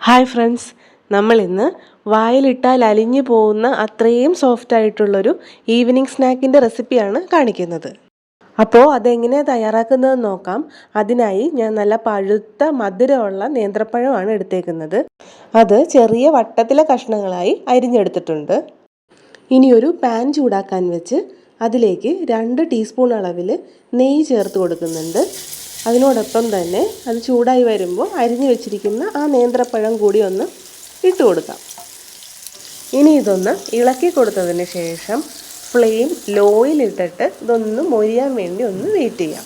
Hi friends, നമ്മളിന്ന് വായിലിട്ടാൽ അലിഞ്ഞു പോകുന്ന അത്രയും സോഫ്റ്റ് ആയിട്ടുള്ളൊരു ഈവനിങ് സ്നാക്കിൻ്റെ റെസിപ്പിയാണ് കാണിക്കുന്നത്. അപ്പോൾ അതെങ്ങനെയാണ് തയ്യാറാക്കുന്നതെന്ന് നോക്കാം. അതിനായി ഞാൻ നല്ല പഴുത്ത മധുരമുള്ള നേന്ത്രപ്പഴമാണ് എടുത്തേക്കുന്നത്. അത് ചെറിയ വട്ടത്തിലെ കഷ്ണങ്ങളായി അരിഞ്ഞെടുത്തിട്ടുണ്ട്. ഇനി ഒരു പാൻ ചൂടാക്കാൻ വെച്ച് അതിലേക്ക് 2 ടീസ്പൂൺ അളവിൽ നെയ്യ് ചേർത്ത് കൊടുക്കുന്നുണ്ട്. അതിനോടൊപ്പം തന്നെ അത് ചൂടായി വരുമ്പോൾ അരിഞ്ഞു വെച്ചിരിക്കുന്ന ആ നേന്ത്രപ്പഴം കൂടി ഒന്ന് ഇട്ട് കൊടുക്കാം. ഇനി ഇതൊന്ന് ഇളക്കി കൊടുത്തതിന് ശേഷം ഫ്ലെയിം ലോയിലിട്ടിട്ട് ഇതൊന്ന് മൊരിയാൻ വേണ്ടി ഒന്ന് വെയിറ്റ് ചെയ്യാം.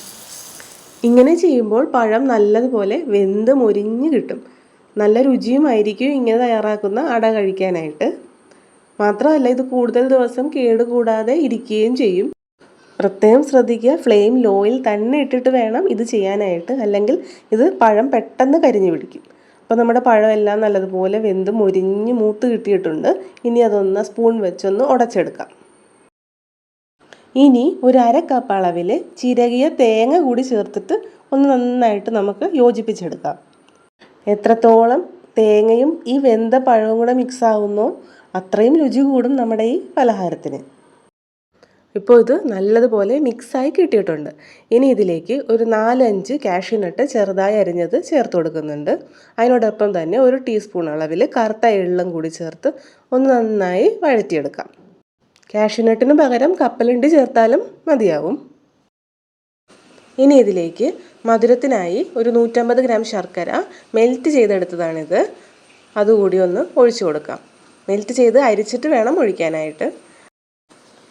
ഇങ്ങനെ ചെയ്യുമ്പോൾ പഴം നല്ലതുപോലെ വെന്ത് മൊരിഞ്ഞ് കിട്ടും. നല്ല രുചിയുമായിരിക്കും ഇങ്ങനെ തയ്യാറാക്കുന്ന അട കഴിക്കാനായിട്ട്. മാത്രമല്ല ഇത് കൂടുതൽ ദിവസം കേടുകൂടാതെ ഇരിക്കുകയും ചെയ്യും. പ്രത്യേകം ശ്രദ്ധിക്കുക, ഫ്ലെയിം ലോയിൽ തന്നെ ഇട്ടിട്ട് വേണം ഇത് ചെയ്യാനായിട്ട്, അല്ലെങ്കിൽ ഇത് പഴം പെട്ടെന്ന് കരിഞ്ഞു പിടിക്കും. അപ്പോൾ നമ്മുടെ പഴം എല്ലാം നല്ലതുപോലെ വെന്ത് മൊരിഞ്ഞ് മൂത്ത് കിട്ടിയിട്ടുണ്ട്. ഇനി അതൊന്ന് സ്പൂൺ വെച്ചൊന്ന് ഉടച്ചെടുക്കാം. ഇനി ഒരു 1/2 കപ്പ് അളവിൽ ചിരകിയ തേങ്ങ കൂടി ചേർത്തിട്ട് ഒന്ന് നന്നായിട്ട് നമുക്ക് യോജിപ്പിച്ചെടുക്കാം. എത്രത്തോളം തേങ്ങയും ഈ വെന്ത പഴവും കൂടെ മിക്സ് ആകുന്നോ അത്രയും രുചി കൂടും നമ്മുടെ ഈ പലഹാരത്തിന്. ഇപ്പോൾ ഇത് നല്ലതുപോലെ മിക്സായി കിട്ടിയിട്ടുണ്ട്. ഇനി ഇതിലേക്ക് ഒരു 4-5 കാഷ്യൂനട്ട് ചെറുതായി അരിഞ്ഞത് ചേർത്ത് കൊടുക്കുന്നുണ്ട്. അതിനോടൊപ്പം തന്നെ 1 ടീസ്പൂൺ അളവിൽ കറുത്ത എള്ളും കൂടി ചേർത്ത് ഒന്ന് നന്നായി വഴറ്റിയെടുക്കാം. കാഷ്യൂനട്ടിന് പകരം കപ്പലണ്ടി ചേർത്താലും മതിയാവും. ഇനി ഇതിലേക്ക് മധുരത്തിനായി ഒരു 150 ഗ്രാം ശർക്കര മെൽറ്റ് ചെയ്തെടുത്തതാണിത്. അതുകൂടി ഒന്ന് ഒഴിച്ചു കൊടുക്കാം. മെൽറ്റ് ചെയ്ത് അരിച്ചിട്ട് വേണം ഒഴിക്കാനായിട്ട്.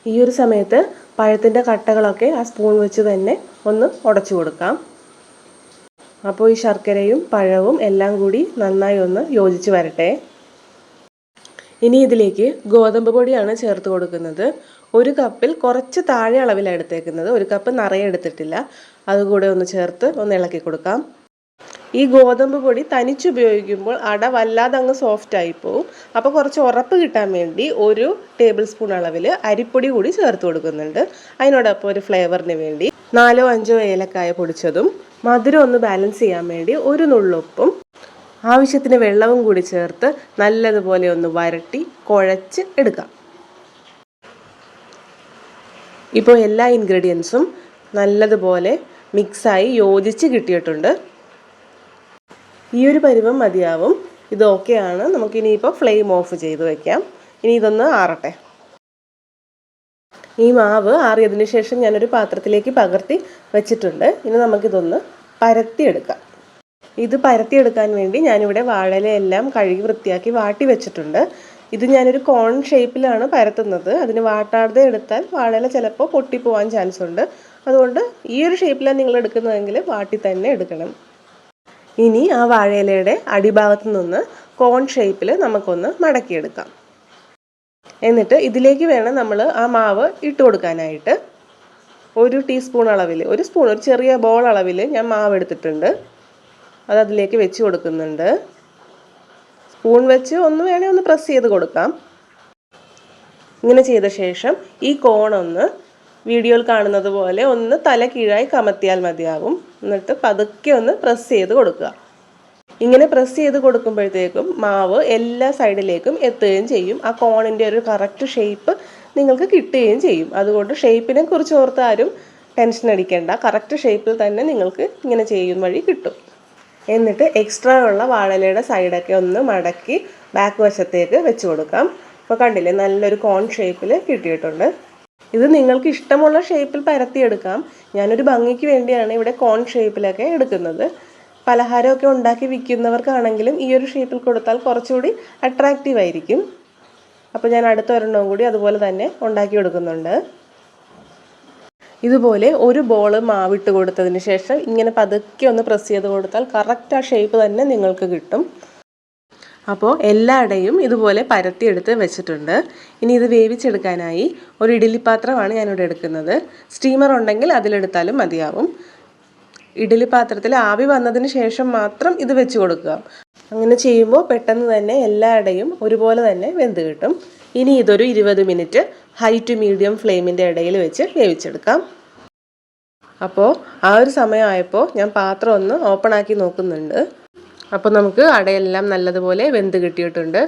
ഈ ഒരു സമയത്ത് പഴത്തിൻ്റെ കട്ടകളൊക്കെ ആ സ്പൂൺ വെച്ച് തന്നെ ഒന്ന് ഉടച്ചു കൊടുക്കാം. അപ്പോൾ ഈ ശർക്കരയും പഴവും എല്ലാം കൂടി നന്നായി ഒന്ന് യോജിച്ച് വരട്ടെ. ഇനി ഇതിലേക്ക് ഗോതമ്പ് പൊടിയാണ് ചേർത്ത് കൊടുക്കുന്നത്. 1 കപ്പിൽ കുറച്ച് താഴെ അളവിലാണ് എടുത്തേക്കുന്നത്. 1 കപ്പ് നിറയെ എടുത്തിട്ടില്ല. അതുകൂടെ ഒന്ന് ചേർത്ത് ഒന്ന് ഇളക്കി കൊടുക്കാം. ഈ ഗോതമ്പ് പൊടി തനിച്ചുപയോഗിക്കുമ്പോൾ അട വല്ലാതെ അങ്ങ് സോഫ്റ്റ് ആയിപ്പോവും. അപ്പോൾ കുറച്ച് ഉറപ്പ് കിട്ടാൻ വേണ്ടി 1 ടേബിൾ സ്പൂൺ അളവിൽ അരിപ്പൊടി കൂടി ചേർത്ത് കൊടുക്കുന്നുണ്ട്. അതിനോടൊപ്പം ഒരു ഫ്ലേവറിന് വേണ്ടി 4-5 ഏലക്കായ പൊടിച്ചതും മധുരം ഒന്ന് ബാലൻസ് ചെയ്യാൻ വേണ്ടി 1 നുള്ളുപ്പും ആവശ്യത്തിന് വെള്ളവും കൂടി ചേർത്ത് നല്ലതുപോലെ ഒന്ന് വരട്ടി കുഴച്ച് എടുക്കാം. ഇപ്പോൾ എല്ലാ ഇൻഗ്രീഡിയൻസും നല്ലതുപോലെ മിക്സായി യോജിച്ച് കിട്ടിയിട്ടുണ്ട്. ഈ ഒരു പരുവം മതിയാവും. ഇത് ഓക്കെയാണ്. നമുക്കിനിയിപ്പോൾ ഫ്ലെയിം ഓഫ് ചെയ്ത് വയ്ക്കാം. ഇനി ഇതൊന്ന് ആറട്ടെ. ഈ മാവ് ആറിയതിന് ശേഷം ഞാനൊരു പാത്രത്തിലേക്ക് പകർത്തി വെച്ചിട്ടുണ്ട്. ഇനി നമുക്കിതൊന്ന് പരത്തിയെടുക്കാം. ഇത് പരത്തിയെടുക്കാൻ വേണ്ടി ഞാനിവിടെ വാഴയിലയെല്ലാം കഴുകി വൃത്തിയാക്കി വാട്ടി വെച്ചിട്ടുണ്ട്. ഇത് ഞാനൊരു കോൺ ഷേപ്പിലാണ് പരത്തുന്നത്. അതിന് വാട്ടാതെ എടുത്താൽ വാഴയില ചിലപ്പോൾ പൊട്ടിപ്പോവാൻ ചാൻസ് ഉണ്ട്. അതുകൊണ്ട് ഈ ഒരു ഷേപ്പിലാണ് നിങ്ങൾ എടുക്കുന്നതെങ്കിൽ വാട്ടി തന്നെ എടുക്കണം. ഇനി ആ വാഴയിലയുടെ അടിഭാഗത്ത് നിന്ന് കോൺ ഷേപ്പിൽ നമുക്കൊന്ന് മടക്കിയെടുക്കാം. എന്നിട്ട് ഇതിലേക്ക് വേണം നമ്മൾ ആ മാവ് ഇട്ട് കൊടുക്കാനായിട്ട്. 1 ടീസ്പൂൺ അളവിൽ ഒരു ചെറിയ ബോൾ അളവിൽ ഞാൻ മാവ് എടുത്തിട്ടുണ്ട്. അത് അതിലേക്ക് വെച്ച് കൊടുക്കുന്നുണ്ട്. സ്പൂൺ വെച്ച് വേണേൽ ഒന്ന് പ്രസ് ചെയ്ത് കൊടുക്കാം. ഇങ്ങനെ ചെയ്ത ശേഷം ഈ കോണൊന്ന് വീഡിയോയിൽ കാണുന്നത് പോലെ ഒന്ന് തല കീഴായി കമത്തിയാൽ മതിയാകും. എന്നിട്ട് പതുക്കെ ഒന്ന് പ്രസ് ചെയ്ത് കൊടുക്കുക. ഇങ്ങനെ പ്രസ് ചെയ്ത് കൊടുക്കുമ്പോഴത്തേക്കും മാവ് എല്ലാ സൈഡിലേക്കും എത്തുകയും ചെയ്യും. ആ കോണിൻ്റെ ഒരു കറക്റ്റ് ഷേപ്പ് നിങ്ങൾക്ക് കിട്ടുകയും ചെയ്യും. അതുകൊണ്ട് ഷേപ്പിനെ കുറിച്ച് ഓർത്ത് ആരും ടെൻഷൻ അടിക്കേണ്ട. കറക്റ്റ് ഷേപ്പിൽ തന്നെ നിങ്ങൾക്ക് ഇങ്ങനെ ചെയ്യും വഴി കിട്ടും. എന്നിട്ട് എക്സ്ട്രാ ഉള്ള വാഴയിലയുടെ സൈഡൊക്കെ ഒന്ന് മടക്കി ബാക്ക് വശത്തേക്ക് വെച്ച് കൊടുക്കാം. അപ്പോൾ കണ്ടില്ലേ, നല്ലൊരു കോൺ ഷേപ്പിൽ കിട്ടിയിട്ടുണ്ട്. ഇത് നിങ്ങൾക്ക് ഇഷ്ടമുള്ള ഷേപ്പിൽ പരത്തിയെടുക്കാം. ഞാനൊരു ഭംഗിക്ക് വേണ്ടിയാണ് ഇവിടെ കോൺ ഷേപ്പിലൊക്കെ എടുക്കുന്നത്. പലഹാരമൊക്കെ ഉണ്ടാക്കി വിൽക്കുന്നവർക്കാണെങ്കിലും ഈ ഒരു ഷേപ്പിൽ കൊടുത്താൽ കുറച്ചുകൂടി അട്രാക്റ്റീവ് ആയിരിക്കും. അപ്പോൾ ഞാൻ അടുത്ത ഒരെണ്ണവും കൂടി അതുപോലെ തന്നെ ഉണ്ടാക്കി എടുക്കുന്നുണ്ട്. ഇതുപോലെ ഒരു ബോൾ മാവിട്ട് കൊടുത്തതിന് ശേഷം ഇങ്ങനെ പതുക്കെ ഒന്ന് പ്രസ് ചെയ്ത് കൊടുത്താൽ കറക്റ്റ് ആ ഷേപ്പ് തന്നെ നിങ്ങൾക്ക് കിട്ടും. അപ്പോൾ എല്ലായിടെയും ഇതുപോലെ പരത്തിയെടുത്ത് വെച്ചിട്ടുണ്ട്. ഇനി ഇത് വേവിച്ചെടുക്കാനായി ഒരു ഇഡ്ഡലി പാത്രമാണ് ഞാനിവിടെ എടുക്കുന്നത്. സ്റ്റീമർ ഉണ്ടെങ്കിൽ അതിലെടുത്താലും മതിയാവും. ഇഡ്ഡലി പാത്രത്തിൽ ആവി വന്നതിന് ശേഷം മാത്രം ഇത് വെച്ച് കൊടുക്കുക. അങ്ങനെ ചെയ്യുമ്പോൾ പെട്ടെന്ന് തന്നെ എല്ലായിടെയും ഒരുപോലെ തന്നെ വെന്ത് കിട്ടും. ഇനി ഇതൊരു 20 മിനിറ്റ് ഹൈ ടു മീഡിയം ഫ്ലെയിമിൻ്റെ ഇടയിൽ വെച്ച് വേവിച്ചെടുക്കാം. അപ്പോൾ ആ ഒരു സമയമായപ്പോൾ ഞാൻ പാത്രം ഒന്ന് ഓപ്പൺ ആക്കി നോക്കുന്നുണ്ട്. അപ്പോൾ നമുക്ക് അടയെല്ലാം നല്ലതുപോലെ വെന്ത് കിട്ടിയിട്ടുണ്ട്.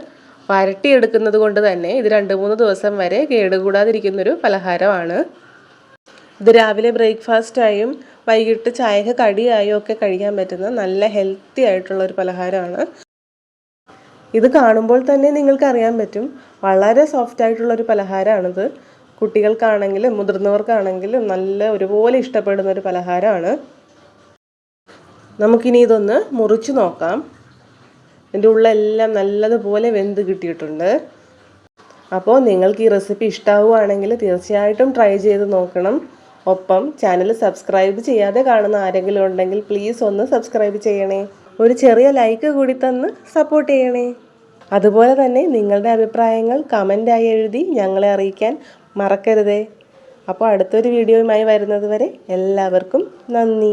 വരട്ടിയെടുക്കുന്നത് കൊണ്ട് തന്നെ ഇത് 2-3 ദിവസം വരെ കേടുകൂടാതിരിക്കുന്നൊരു പലഹാരമാണ്. ഇത് രാവിലെ ബ്രേക്ക്ഫാസ്റ്റായും വൈകിട്ട് ചായക്ക് കടിയായും ഒക്കെ കഴിക്കാൻ പറ്റുന്ന നല്ല ഹെൽത്തി ആയിട്ടുള്ളൊരു പലഹാരമാണ്. ഇത് കാണുമ്പോൾ തന്നെ നിങ്ങൾക്ക് അറിയാൻ പറ്റും, വളരെ സോഫ്റ്റ് ആയിട്ടുള്ളൊരു പലഹാരമാണിത്. കുട്ടികൾക്കാണെങ്കിലും മുതിർന്നവർക്കാണെങ്കിലും നല്ല ഒരുപോലെ ഇഷ്ടപ്പെടുന്ന ഒരു പലഹാരമാണ്. നമുക്കിനി ഇതൊന്ന് മുറിച്ച് നോക്കാം. ഇതിൻ്റെ ഉള്ളെല്ലാം നല്ലതുപോലെ വെന്ത് കിട്ടിയിട്ടുണ്ട്. അപ്പോൾ നിങ്ങൾക്ക് ഈ റെസിപ്പി ഇഷ്ടമാവുകയാണെങ്കിൽ തീർച്ചയായിട്ടും ട്രൈ ചെയ്ത് നോക്കണം. ഒപ്പം ചാനൽ സബ്സ്ക്രൈബ് ചെയ്യാതെ കാണുന്ന ആരെങ്കിലും ഉണ്ടെങ്കിൽ പ്ലീസ് ഒന്ന് സബ്സ്ക്രൈബ് ചെയ്യണേ. ഒരു ചെറിയ ലൈക്ക് കൂടി തന്ന് സപ്പോർട്ട് ചെയ്യണേ. അതുപോലെ തന്നെ നിങ്ങളുടെ അഭിപ്രായങ്ങൾ കമൻ്റായി എഴുതി ഞങ്ങളെ അറിയിക്കാൻ മറക്കരുതേ. അപ്പോൾ അടുത്തൊരു വീഡിയോയുമായി വരുന്നത് വരെ എല്ലാവർക്കും നന്ദി.